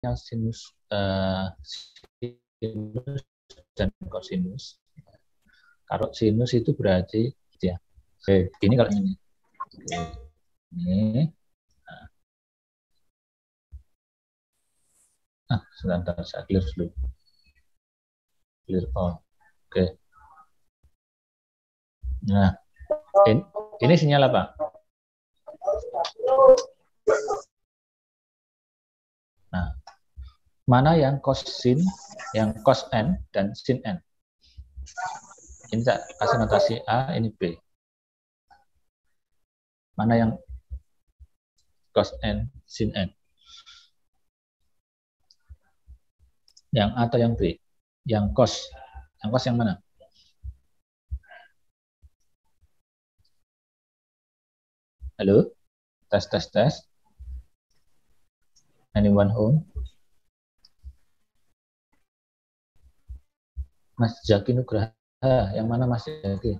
sinus dan kosinus. Kalau sinus itu berarti ya. Oke, ini kalau ini. Oke. Ini. Sebentar saya clear dulu. Clear all. Oke. Nah, ini sinyal apa? Nah, mana yang cos sin, yang cos n dan sin n? Ini saya kasih notasi A, ini B. Mana yang cos n, sin n? Yang A atau yang B? Yang cos. Yang cos yang mana? Halo? Tes, tes, tes. Anyone home? Mas Jaki Nugraha. Yang mana Mas Jaki?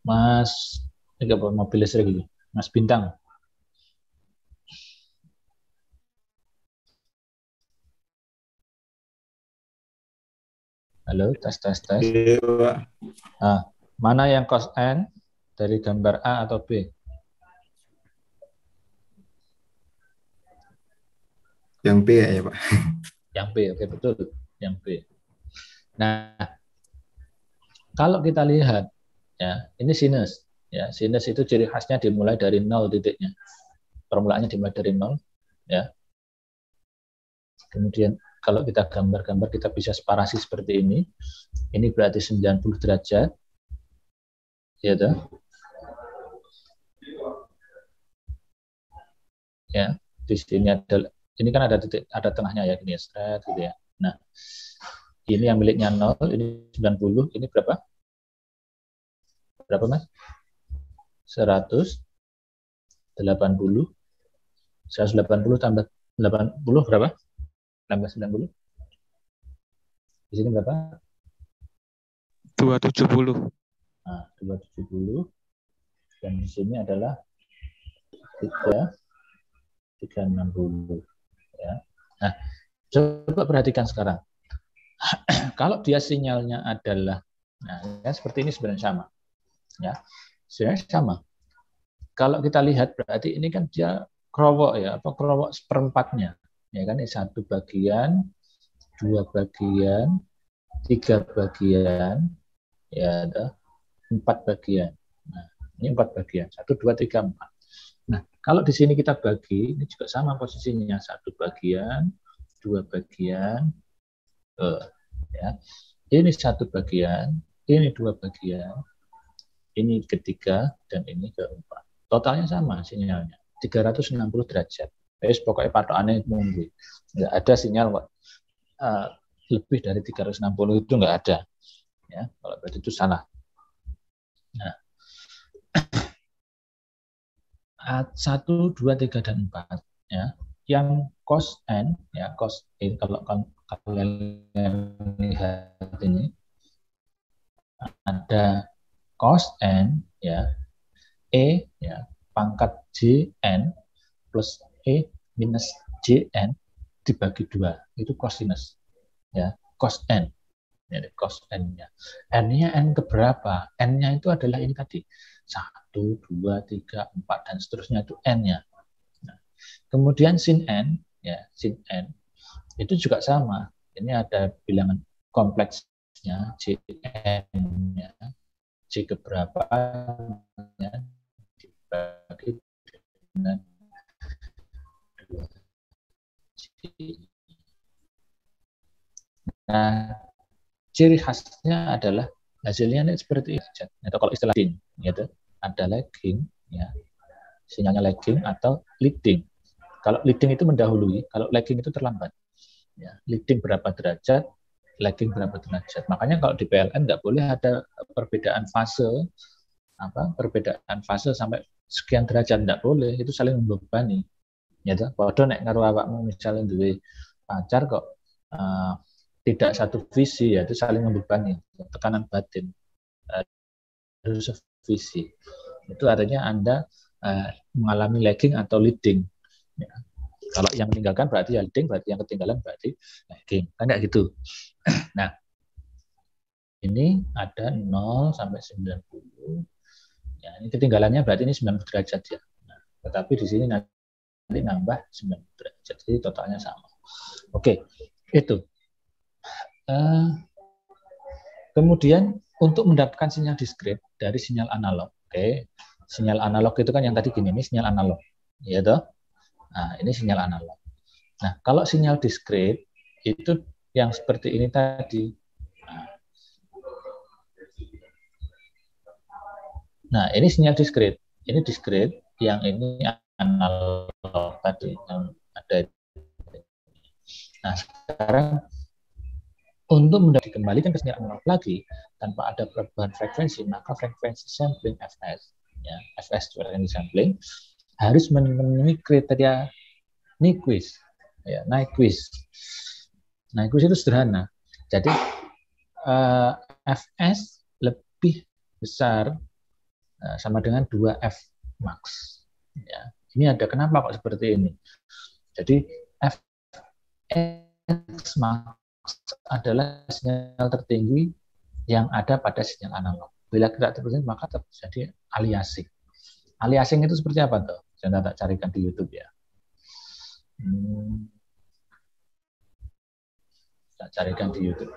Mas, ini mobil listrik gitu. Mas Bintang. Halo, tes, tes, tes. Nah, mana yang cos n dari gambar A atau B? Yang B ya Pak. Yang B, oke betul. Yang B. Nah, kalau kita lihat, ya ini sinus. Ya, sinus itu ciri khasnya dimulai dari 0 titiknya. Permulaannya dimulai dari 0. Ya. Kemudian kalau kita gambar-gambar kita bisa separasi seperti ini. Ini berarti 90 derajat. Ya, toh? Ya, di sini ada, ini kan ada titik, ada tengahnya ya, gini ya, straight gitu ya. Nah, ini yang miliknya 0, ini 90, ini berapa? Berapa Mas? 180. 180 tambah 80 berapa? Tambah 90. Di sini berapa? 270. Nah, 270. Dan di sini adalah 360. Ya. Nah, coba perhatikan sekarang. Kalau dia sinyalnya adalah, nah, ya, seperti ini sebenarnya sama. Ya, sebenarnya sama. Kalau kita lihat berarti ini kan dia kerowok ya, apa kerowok seperempatnya. Ya kan, ini 1 bagian, 2 bagian, 3 bagian, ya ada 4 bagian. Nah, ini 4 bagian, 1, 2, 3, 4. Nah, kalau di sini kita bagi, ini juga sama posisinya, 1 bagian, 2 bagian, ya. Ini 1 bagian, ini 2 bagian, ini ketiga, dan ini keempat. Totalnya sama sinyalnya, 360 derajat. Pokoknya patokannya mungkin. Nggak ada sinyal lebih dari 360 itu nggak ada. Ya, kalau berarti itu salah. Nah, 1, 2, 3, dan 4. Ya. Yang cos n, ya cos n, kalau kalian lihat ini, ada cos n, ya, E, ya, pangkat Jn plus E minus Jn dibagi 2. Itu cosinus. Ya, cos n. Ya, cos n-nya. N-nya n keberapa? N-nya itu adalah ini tadi. 1, 2, 3, 4, dan seterusnya itu n-nya. Nah, kemudian sin n, ya, sin n, itu juga sama. Ini ada bilangan kompleksnya, Jn-nya, J keberapa, dibagi dengan 2J. Nah, ciri khasnya adalah hasilnya ini seperti ini. Atau kalau istilah leading, gitu, ada lagging, ya, sinyalnya lagging atau leading. Kalau leading itu mendahului, kalau lagging itu terlambat. Ya, leading berapa derajat, lagging berapa derajat. Makanya kalau di PLN nggak boleh ada perbedaan fase, perbedaan fase sampai sekian derajat, nggak boleh. Itu saling membebani. Ya, padahal nek karo awakmu misalnya duwe pacar kok tidak satu visi, ya itu saling membebani, tekanan batin. harus sevisi. Itu artinya Anda mengalami lagging atau leading. Ya. Kalau yang meninggalkan berarti ya leading, berarti yang ketinggalan berarti lagging. Kan kayak gitu. Nah, ini ada 0 sampai 90. Ya, ini ketinggalannya berarti ini 90 derajat ya. Nah, tetapi di sini nanti nambah 90 derajat. Jadi totalnya sama. Oke, itu. Kemudian untuk mendapatkan sinyal diskrit dari sinyal analog. Oke. Sinyal analog itu kan yang tadi gini, ini sinyal analog. Ya toh? Nah, ini sinyal analog. Nah, kalau sinyal diskrit itu yang seperti ini tadi. Nah, ini sinyal diskrit. Ini diskrit, yang ini analog tadi yang ada. Nah, sekarang untuk dikembalikan ke sinyal analog lagi tanpa ada perubahan frekuensi, maka frekuensi sampling fs, ya, fs frekuensi sampling harus memenuhi kriteria Nyquist, ya, Nyquist. Nyquist itu sederhana. Jadi fs lebih besar sama dengan 2f max. Ya, ini ada kenapa kok seperti ini? Jadi fx max adalah sinyal tertinggi yang ada pada sinyal analog. Bila tidak terjadi maka terjadi aliasing. Aliasing itu seperti apa tuh? Saya tak carikan di YouTube ya. Tak carikan di YouTube.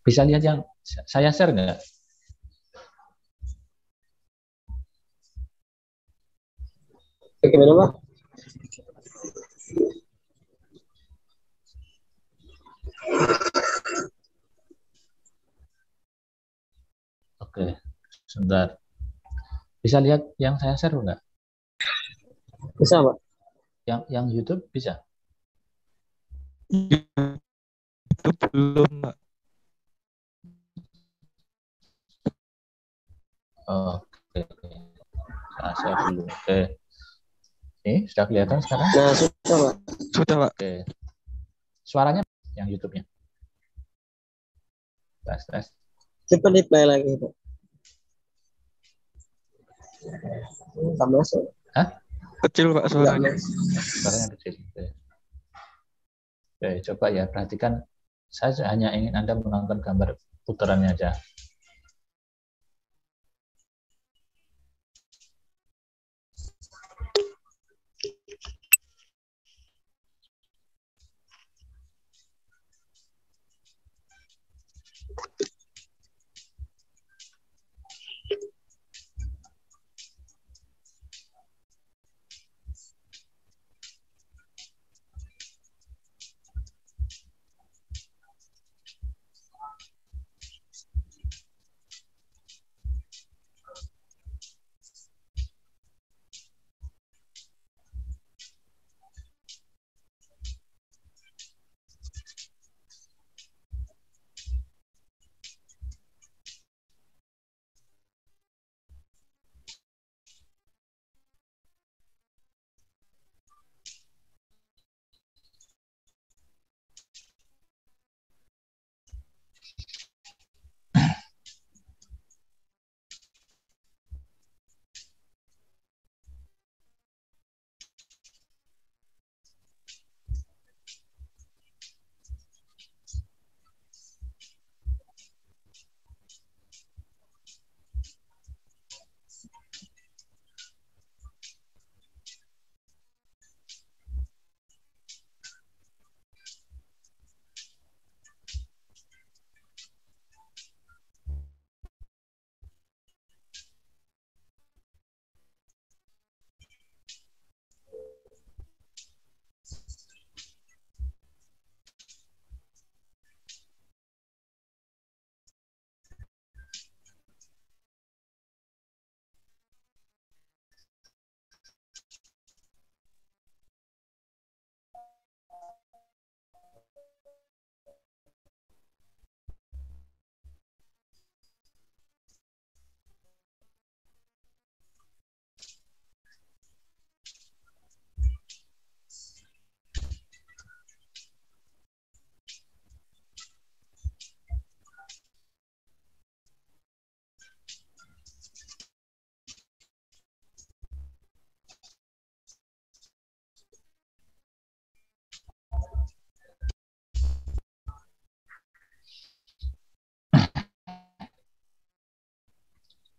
Bisa lihat yang saya share nggak? Bagaimana, Pak? Oke, sebentar. Bisa lihat yang saya share nggak? Bisa, Pak. Yang YouTube bisa? Itu belum, Pak. Oke. Saya share dulu. Oke. Ini sudah kelihatan sekarang? Nah, sudah, Pak. Sudah, Pak. Oke. Suaranya yang YouTube-nya. Tes. Coba di-play lagi, Pak. Nggak masuk. Hah? Kecil, Pak, Nggak suaranya. masuk. Suaranya kecil. Oke, coba ya perhatikan. Saya hanya ingin Anda menonton gambar putarannya aja.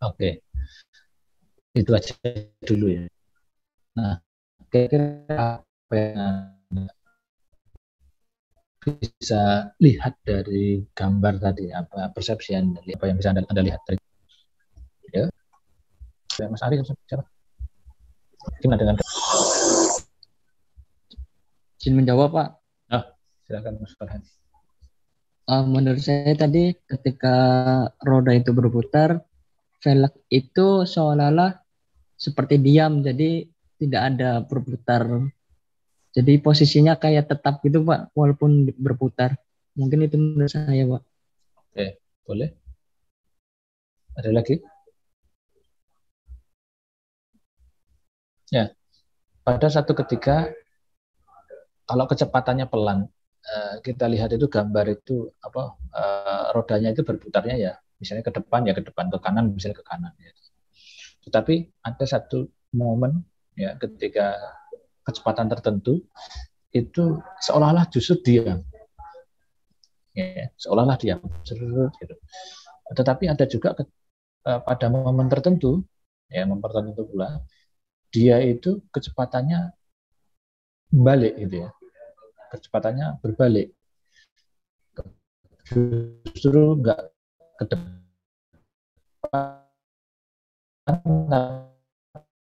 Oke, itu aja dulu ya. Nah, kira-kira apa yang Anda bisa lihat dari gambar tadi, apa persepsi Anda, apa yang bisa Anda lihat dari ya? Mas Ari, siapa? Gimana dengan Izin menjawab, Pak. silakan Mas Farhan. Menurut saya tadi ketika roda itu berputar, velg itu seolah-olah seperti diam, jadi tidak ada berputar. Jadi posisinya kayak tetap gitu, Pak, walaupun berputar. Mungkin itu menurut saya, Pak. Oke, boleh. Ada lagi? Ya, pada satu ketika kalau kecepatannya pelan, kita lihat itu gambar itu apa rodanya itu berputarnya ya, misalnya ke depan ya ke depan, ke kanan misalnya ke kanan. Ya. Tetapi ada satu momen ya ketika kecepatan tertentu itu seolah-olah justru diam, ya, seolah-olah diam, gitu. Tetapi ada juga pada momen tertentu, ya momen tertentu pula dia itu kecepatannya balik gitu ya, kecepatannya berbalik, justru nggak ke depan,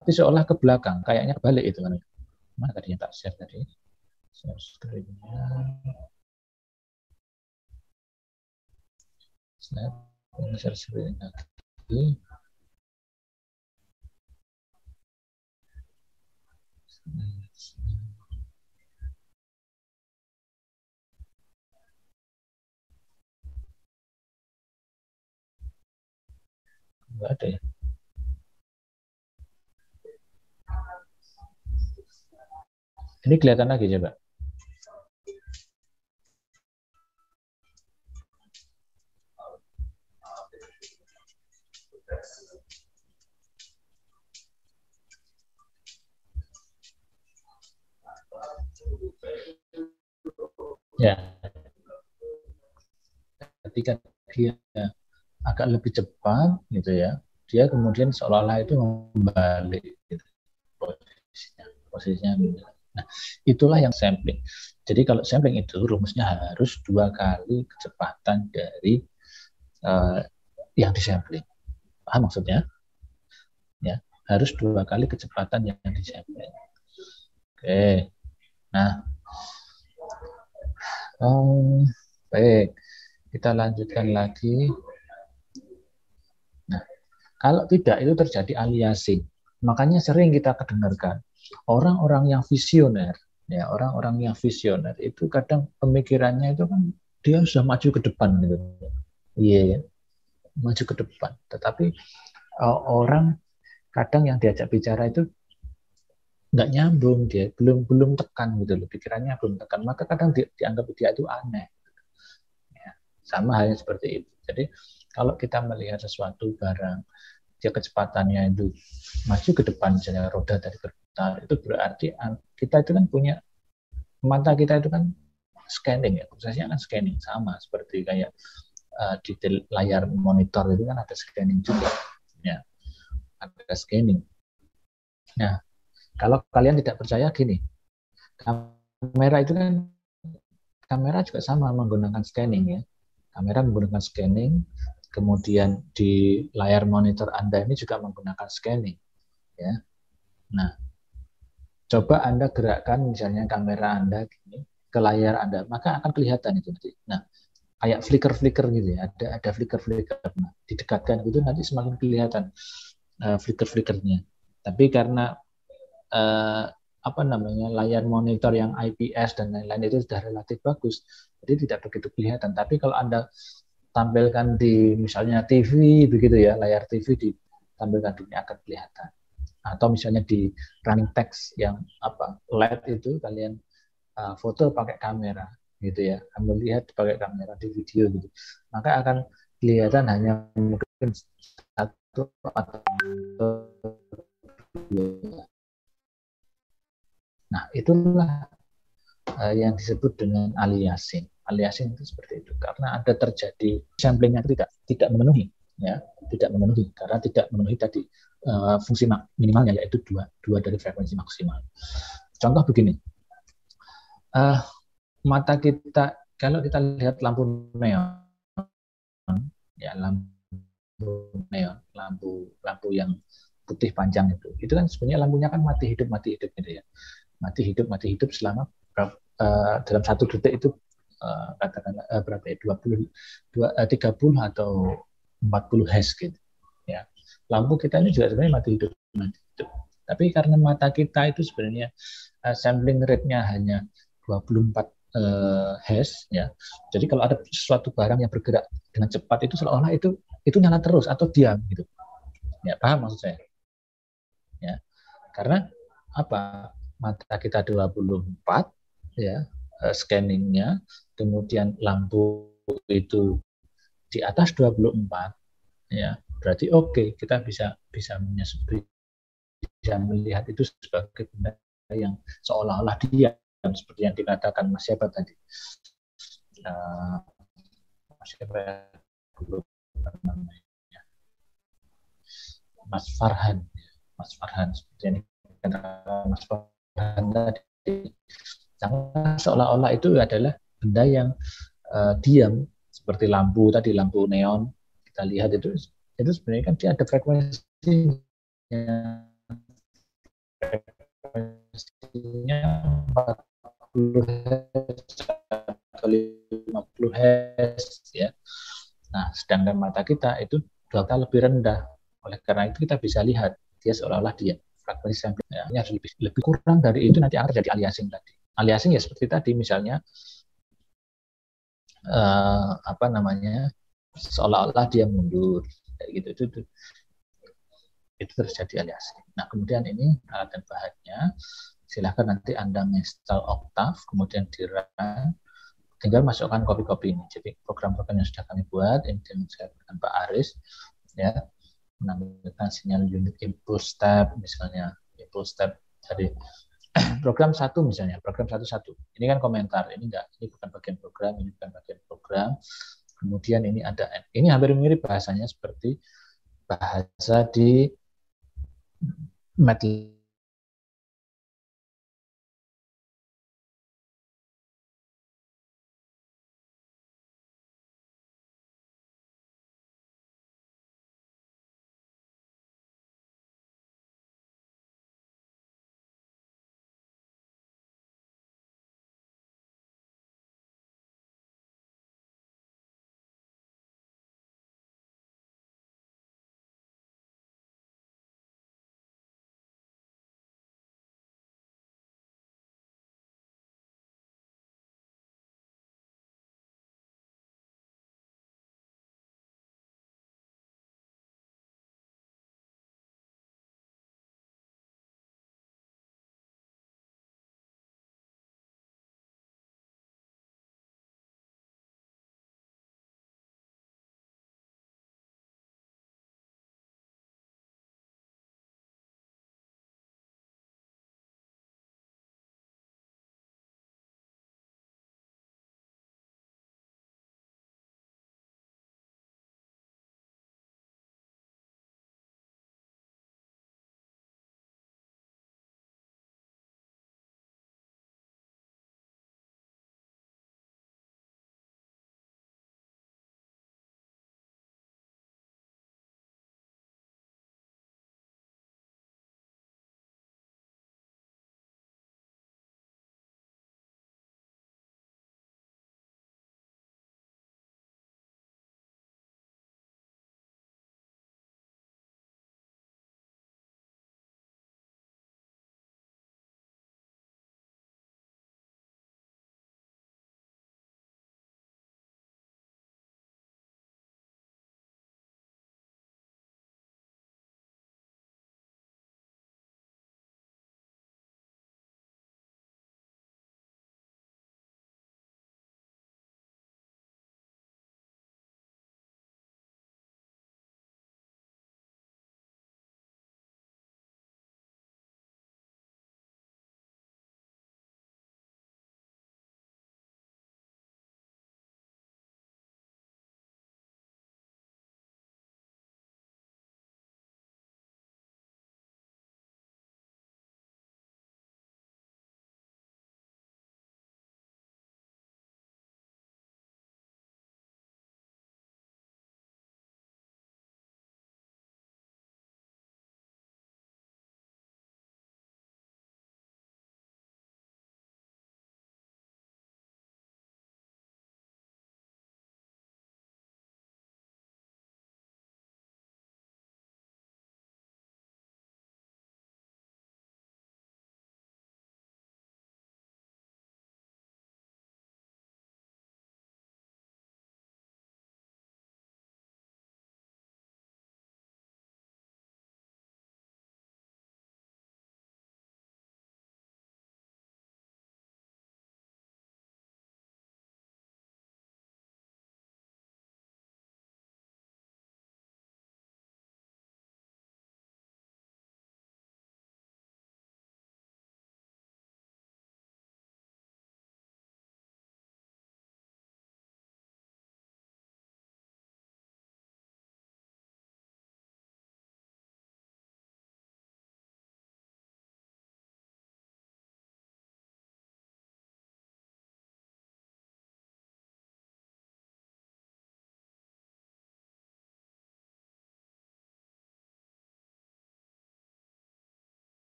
tapi seolah ke belakang, kayaknya kebalik itu kan. Mana tadi yang tak share tadi? Share screen-nya. Share screen lagi. Enggak ada ya. Ini kelihatan lagi coba. Ya, ketika dia agak lebih cepat gitu ya, dia kemudian seolah-olah itu membalik gitu, posisinya gitu. Nah, itulah yang sampling. Jadi kalau sampling itu rumusnya harus 2 kali kecepatan dari yang disampling. Paham maksudnya? Ya, harus 2 kali kecepatan yang disampling. Oke. Nah, baik. Kita lanjutkan lagi. Nah, kalau tidak itu terjadi aliasing. Makanya sering kita kedengarkan orang-orang yang visioner, ya orang-orang yang visioner itu kadang pemikirannya itu kan dia sudah maju ke depan gitu. Iya, maju ke depan. Tetapi orang kadang yang diajak bicara itu nggak nyambung, dia belum tekan gitu loh, pikirannya belum tekan, maka kadang dianggap dia itu aneh. Ya, sama halnya seperti itu. Jadi kalau kita melihat sesuatu barang dia kecepatannya itu maju ke depan, misalnya roda tadi berputar, itu berarti kita itu kan punya mata, kita itu kan scanning ya, prosesnya kan scanning, sama seperti kayak di layar monitor itu kan ada scanning juga, ya ada scanning. Nah, kalau kalian tidak percaya gini, kamera itu kan kamera juga sama menggunakan scanning ya, kamera menggunakan scanning, kemudian di layar monitor Anda ini juga menggunakan scanning ya. Nah, coba Anda gerakkan misalnya kamera Anda gini ke layar Anda, maka akan kelihatan itu nanti. Nah, kayak flicker-flicker gitu ya, ada flicker-flicker. Nah, didekatkan gitu nanti semakin kelihatan flicker-flickernya. Tapi karena apa namanya layar monitor yang IPS dan lain-lain itu sudah relatif bagus, jadi tidak begitu kelihatan. Tapi kalau Anda tampilkan di misalnya TV begitu ya, layar TV ditampilkan ini akan kelihatan. Atau misalnya di running text yang apa LED itu kalian foto pakai kamera gitu ya, kamu lihat pakai kamera di video gitu, maka akan kelihatan hanya mungkin satu atau dua. Nah, itulah yang disebut dengan aliasing. Aliasing itu seperti itu karena ada terjadi samplingnya tidak memenuhi. ya, tidak memenuhi karena tidak memenuhi tadi fungsi minimalnya yaitu dua dari frekuensi maksimal. Contoh begini, mata kita kalau kita lihat lampu neon, ya lampu neon, lampu yang putih panjang itu kan sebenarnya lampunya kan mati hidup gitu ya, mati hidup selama dalam 1 detik itu katakanlah berapa ya, 30 atau 40 Hz gitu ya. Lampu kita ini juga sebenarnya mati hidup. Tapi karena mata kita itu sebenarnya sampling rate-nya hanya 24 Hz ya. Jadi kalau ada sesuatu barang yang bergerak dengan cepat itu seolah-olah itu nyala terus atau diam gitu. Ya, paham maksud saya? Ya. Karena apa? Mata kita 24 ya, scanningnya, kemudian lampu itu di atas 24 ya, berarti oke, kita bisa melihat itu sebagai benda yang seolah-olah diam, seperti yang dikatakan Mas siapa tadi, Mas Farhan seperti yang dikatakan Mas Farhan tadi, seolah-olah itu adalah benda yang diam, seperti lampu tadi, lampu neon kita lihat itu sebenarnya kan dia ada frekuensinya 40 Hz atau 50 Hz ya. Nah, sedangkan mata kita itu 2 kali lebih rendah. Oleh karena itu kita bisa lihat dia seolah-olah dia frekuensi samplingnya harus lebih kurang dari itu, nanti akan terjadi aliasing tadi. Aliasing ya seperti tadi misalnya seolah-olah dia mundur kayak gitu, itu terjadi aliasing. Nah, kemudian ini alat dan bahannya, silahkan nanti Anda install Octave, kemudian di-run, tinggal masukkan kopi-kopi ini. Jadi program-program yang sudah kami buat, ini saya dengan Pak Aris, ya, menampilkan sinyal unit impulse step, misalnya impulse step dari program 1 misalnya, program 11. Ini kan komentar, ini bukan bagian program, ini bukan bagian program. Kemudian ini ada, ini hampir mirip bahasanya seperti bahasa di MATLAB